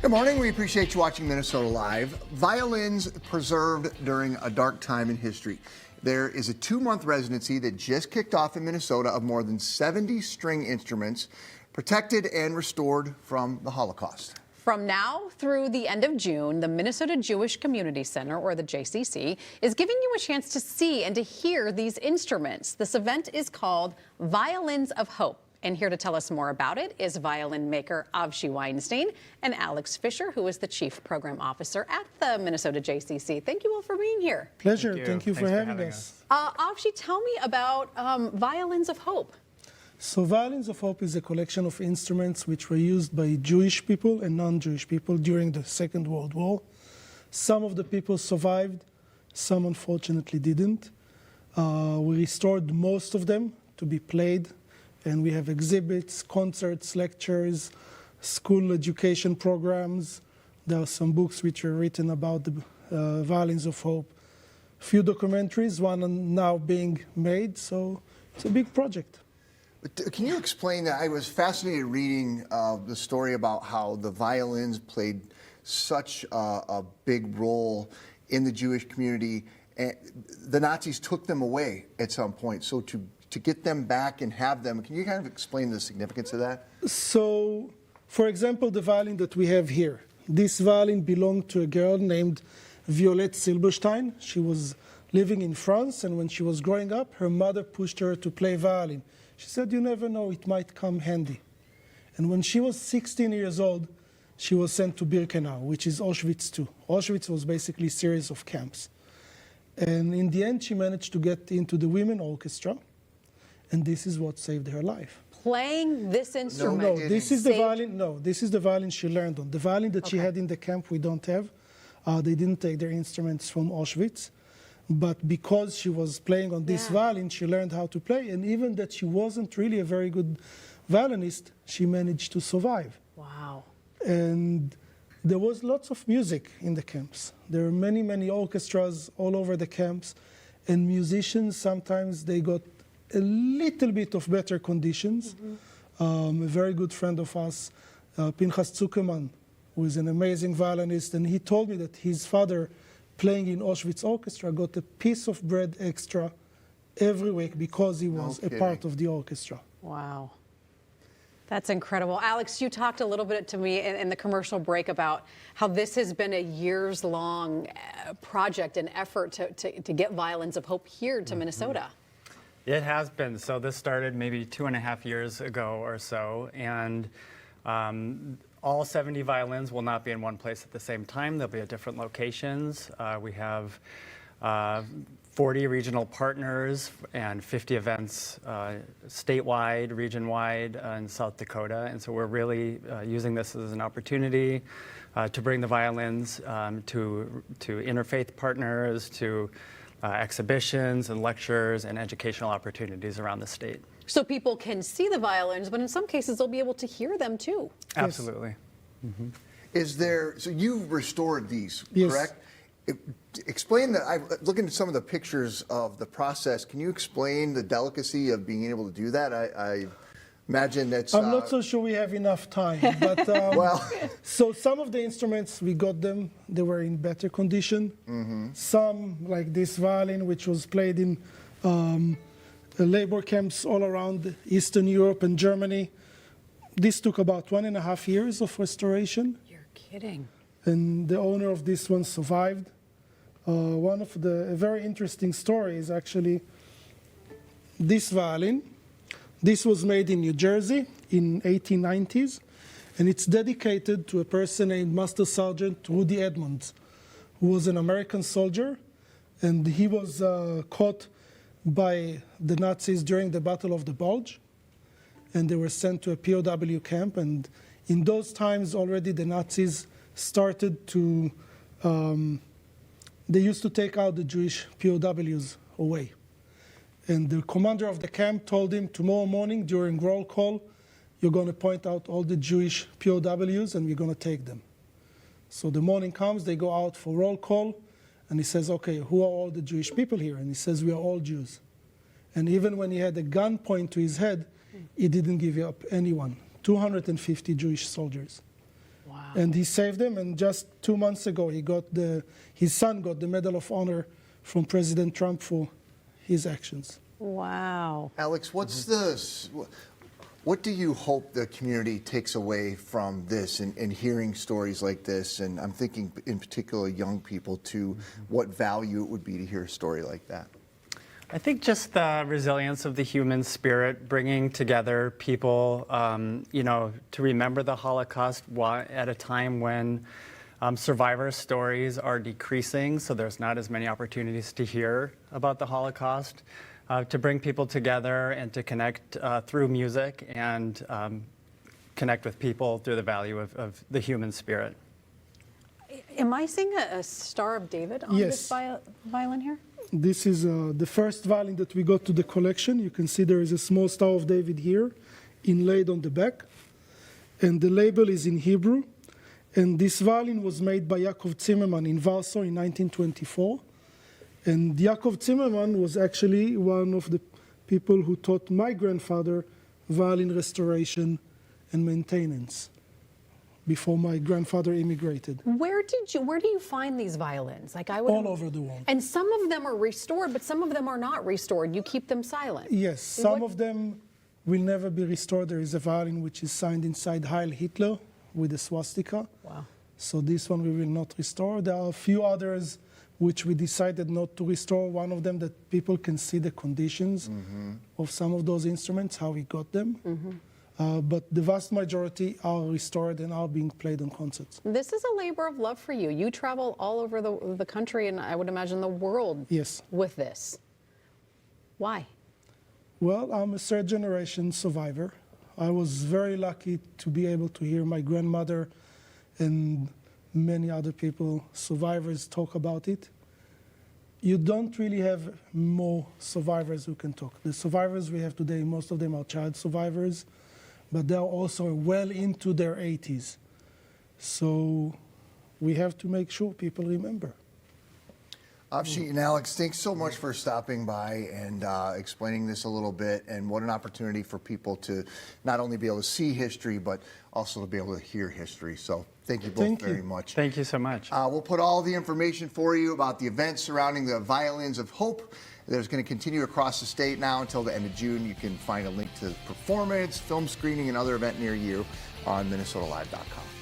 Good morning. We appreciate you watching Minnesota Live. Violins preserved during a dark time in history. There is a 2-month residency that just kicked off in Minnesota of more than 70 string instruments protected and restored from the Holocaust. From now through the end of June, the Minnesota Jewish Community Center, or the JCC, is giving you a chance to see and to hear these instruments. This event is called Violins of Hope. And here to tell us more about it is violin maker Avshi Weinstein and Alex Fisher, who is the Chief Program Officer at the Minnesota JCC. Thank you all for being here. Pleasure. Thank you for having us. Avshi, tell me about Violins of Hope. So Violins of Hope is a collection of instruments which were used by Jewish people and non-Jewish people during the Second World War. Some of the people survived, some unfortunately didn't. We restored most of them to be played, and we have exhibits, concerts, lectures, school education programs. There are some books which are written about the Violins of Hope. A few documentaries, one now being made, so it's a big project. Can you explain that? I was fascinated reading the story about how the violins played such a big role in the Jewish community. And the Nazis took them away at some point. So to get them back and have them, can you kind of explain the significance of that? So, for example, the violin that we have here. This violin belonged to a girl named Violette Silberstein. She was living in France, and when she was growing up, her mother pushed her to play violin. She said, "You never know, it might come handy." And when she was 16 years old, she was sent to Birkenau, which is Auschwitz II. Auschwitz was basically a series of camps. And in the end, she managed to get into the women orchestra, and this is what saved her life. Playing this instrument? No, this is the violin. No, this is the violin she learned on. The violin that she had in the camp, we don't have. They didn't take their instruments from Auschwitz. But because she was playing on this violin, she learned how to play. And even that she wasn't really a very good violinist, she managed to survive. Wow. And there was lots of music in the camps. There were many, many orchestras all over the camps. And musicians, sometimes they got a little bit of better conditions. A very good friend of us, Pinchas Zuckerman, who is an amazing violinist, and he told me that his father, playing in Auschwitz orchestra, got a piece of bread extra every week because he was a part of the orchestra. Wow. That's incredible. Alex, you talked a little bit to me in the commercial break about how this has been a years-long project and effort to get Violins of Hope here to Minnesota. It has been. So this started maybe 2.5 years ago or so, and all 70 violins will not be in one place at the same time. They'll be at different locations. We have 40 regional partners and 50 events statewide, region-wide in South Dakota. And so we're really using this as an opportunity to bring the violins to interfaith partners, to exhibitions and lectures and educational opportunities around the state. So people can see the violins, but in some cases they'll be able to hear them too. Absolutely. Is there, so you restored these, Yes. correct? Explain that. I'm looking at some of the pictures of the process. Can you explain the delicacy of being able to do that? I imagine that's... I'm not so sure we have enough time, but well, so some of the instruments, we got them, they were in better condition. Some, like this violin, which was played in labor camps all around Eastern Europe and Germany. This took about 1.5 years of restoration. You're kidding. And the owner of this one survived. One of the very interesting stories, actually, this violin. This was made in New Jersey in 1890s, and it's dedicated to a person named Master Sergeant Rudy Edmonds, who was an American soldier, and he was caught by the Nazis during the Battle of the Bulge, and they were sent to a POW camp. And in those times already the Nazis started to, they used to take out the Jewish POWs away. And the commander of the camp told him, tomorrow morning during roll call, you're going to point out all the Jewish POWs and we're going to take them. So the morning comes, they go out for roll call, and he says, okay, who are all the Jewish people here? And he says, we are all Jews. And even when he had a gun point to his head, he didn't give up anyone. 250 Jewish soldiers. And he saved them, and just 2 months ago, his son got the Medal of Honor from President Trump for his actions. Wow. Alex, what do you hope the community takes away from this and hearing stories like this? And I'm thinking in particular young people too, what value it would be to hear a story like that. I think just the resilience of the human spirit, bringing together people, to remember the Holocaust at a time when survivor stories are decreasing, so there's not as many opportunities to hear about the Holocaust, to bring people together and to connect through music and connect with people through the value of the human spirit. Am I seeing a Star of David on Yes. this violin here? This is the first violin that we got to the collection. You can see there is a small Star of David here, inlaid on the back. And the label is in Hebrew. And this violin was made by Yaakov Zimmerman in Warsaw in 1924. And Yaakov Zimmerman was actually one of the people who taught my grandfather violin restoration and maintenance before my grandfather immigrated. Where do you find these violins? Like I would All over the world. And some of them are restored, but some of them are not restored. You keep them silent. Yes, some of them will never be restored. There is a violin which is signed inside Heil Hitler with a swastika. Wow. So this one we will not restore. There are a few others which we decided not to restore. One of them that people can see the conditions of some of those instruments, how we got them. But the vast majority are restored and are being played on concerts. This is a labor of love for you. You travel all over the country and I would imagine the world Yes. with this. Why? Well, I'm a third-generation survivor. I was very lucky to be able to hear my grandmother and many other people, survivors, talk about it. You don't really have more survivors who can talk. The survivors we have today, most of them are child survivors, but they're also well into their 80s. So we have to make sure people remember. Avshi and Alex, thanks so much for stopping by and explaining this a little bit, and what an opportunity for people to not only be able to see history, but also to be able to hear history. So thank you both very much. Thank you so much. We'll put all the information for you about the events surrounding the Violins of Hope. There's going to continue across the state now until the end of June. You can find a link to the performance, film screening, and other event near you on MinnesotaLive.com.